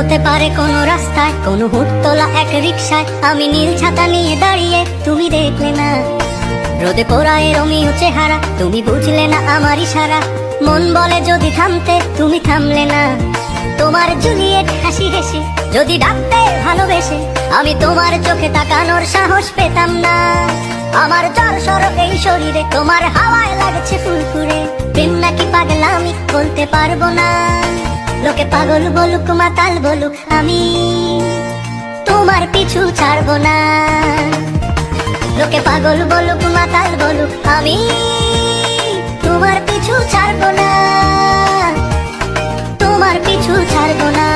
হতে পারে কোনো রাস্তায়, কোনো হুটতোলা এক রিকশায় আমি নীল ছাতা নিয়ে দাঁড়িয়ে, তুমি দেখলে না। রোদে পোড়ায় রোমিও চেহারা, তুমি বুঝলে না আমার ইশারা। মন বলে যদি থামতে, তুমি থামলে না। তোমার জুলিয়েট হাসি হেসে যদি ডাকতে ভালোবেসে, আমি তোমার চোখে তাকানোর সাহস পেতাম না। আমার জ্বর সর এই শরীরে, তোমার হাওয়ায় লাগছে ফুরফুরে। প্রেম নাকি পাগলামি বলতে পারবো না। লোকে পাগল বলুক মাতাল বলুক, আমি তোমার পিছু ছাড়বো না। লোকে পাগল বলুক মাতাল বলুক, আমি তোমার পিছু ছাড়বো না, তোমার পিছু ছাড়বো না।